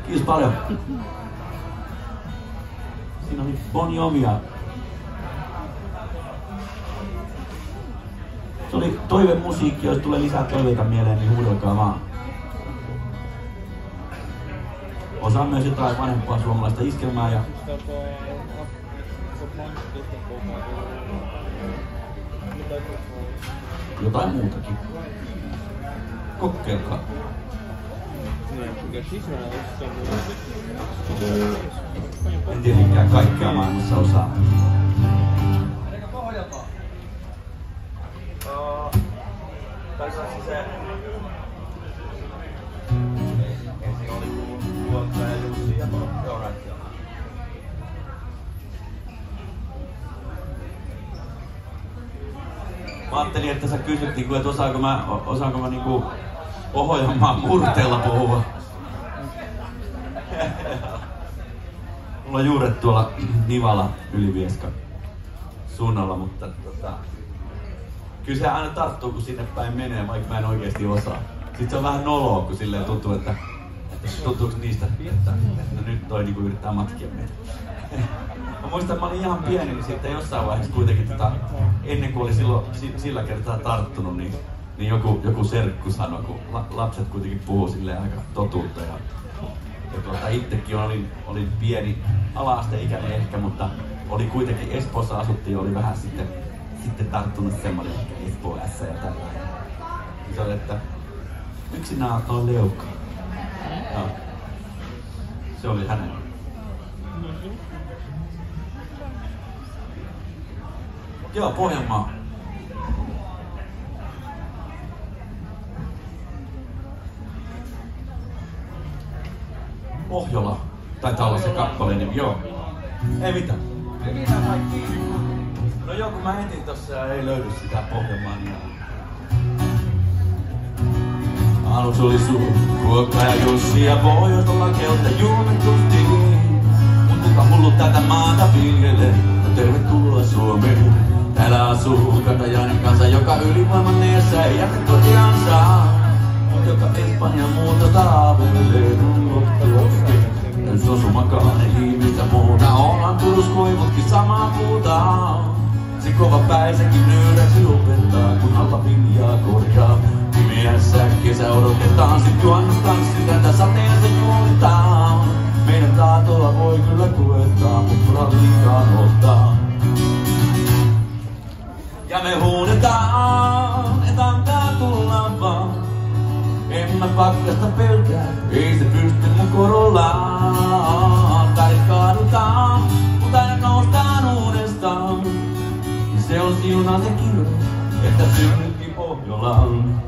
Kiitos paljon. Siinä oli Bon Jovia. Se oli toivemusiikki, jos tulee lisää toiveita mieleen, niin huudelkaa vaan. Osaan myös jotain vanhempaa suomalaista iskelmää ja... jotain muutakin. Kokeilkaa. En tietenkään kaikkea maailmassa osaa. Mä ajattelin, että sä kysyt, että osaanko mä niinku Pohjanmaan murteella puhua. Mulla on juuret tuolla Nivala Ylivieska suunnalla, mutta kyllä se aina tarttuu, kun sinne päin menee, vaikka mä en oikeesti osaa. Sitten se on vähän noloa, kun silleen tuntuu, että tuntuuko niistä, että nyt toi niinku yrittää matkia meitä. Mä muistan, että mä olin ihan pieni, niin sitten jossain vaiheessa kuitenkin ennen kuin oli silloin sillä kertaa tarttunut, niin joku serkku sanoi, kun lapset kuitenkin puhuu silleen aika totuutta. Ja itsekin olin pieni, ala-asteikäinen ehkä, mutta oli kuitenkin Espoossa asuttiin ja oli vähän sitten tarttunut semmoinen Espoo S ja tällainen. Se oli, että miksi nää on leuka? No. Se oli hänen. Joo, Pohjanmaa. Pohjola. Taitaa olla se kappaleen nimi, joo. Ei mitään. No joo, kun mä etin tossa ja ei löydy sitä Pohjanmaan nimeä. Aluksi oli Kuokka ja Jussi ja Pohjoisella kelta juumentuttiin. Mut kuka hullu tätä maata viljelee? No tervetuloa Suomeen. Täällä asuu Katajainen kansa, joka ylivoiman neessä ei jätä kotiansa. Mut joka Espanjan muuta taavelee. Sosumakaan ei ihmistä muuta. Ollaan Turus koivutkin samaa puuta. Se kova päisäkin nöyräksi lopettaa, kun alla viljaa korjaa. Pimeässä kesä odotetaan, sit juhannustanssi tätä sateessa juonitaan. Meidän taatoa voi kyllä koettaa, mut rallikaan ottaa. Ja me huudetaan, et antaa tulla vaan. En mä pakkasta pelkää, ei se pysty mun korollaan. Värit kaadutaan, mut aina noustaan uudestaan. Ja se on siunaa se kirjo, että synnytkin Pohjolaan.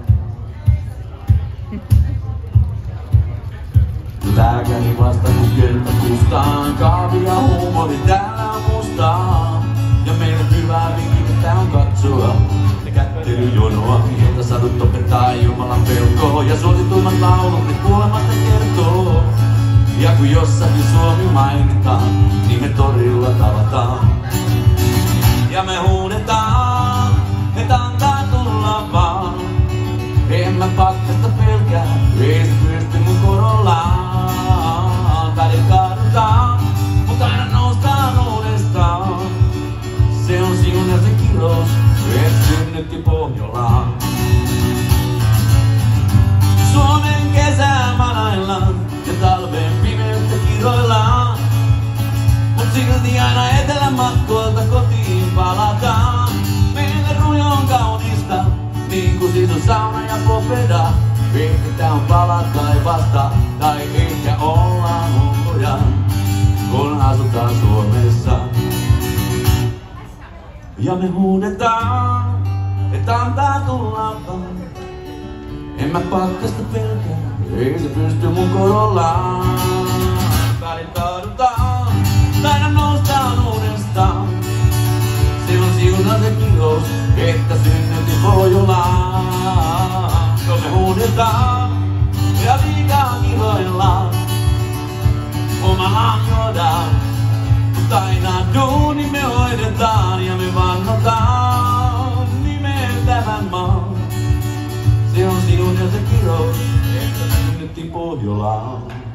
Lääkäri vasta kun kerta kustaan, kahvi ja huumori täällä on mustaa. Ja meille hyvää vinkkiä on katsoa ja kättelyjonoa, jota sadut opettaa Jumalan pelkoa. Ja suosituimmat laulut ne kuolemasta kertoo. Ja kun jossakin Suomi mainitaan, niin me torilla tavataan. Ja me huudetaan, et antaa tulla vaan. En mä pakkasta pelkää, ei se pysty mun korollaan. Välit kaadutaan, mut aina noustaan uudestaan. Se on sinun ja se kirous, et synnytti Pohjolaan. Suomen kesää manaillaan ja talven pimeyttä kiroillaan. Mut silti aina etelämatkoilta kotiin palataan. Meille rujo on kaunista, niin kuin siis on sauna ja popeda. Ehkä tää on pala tai vasta, tai ehkä ollaan hulluja, kun asutaan Suomessa. Ja me huudetaan, et antaa tulla vaan. En mä pakkasta pelkää, ei se pysty mun korollaan. Välit kaadutaan, aina noustaan uudestaan. Se on siunaa se kirous, että synnytti Pohjolaan. Jo me huudetaan ja liikaa kiroillaan. Omallaan juodaan, mutta aina duuni me hoidetaan. Ja me vannotaan nimeen tämän maan. Se on sinun ja se kirous, että synnytti Pohjolaan.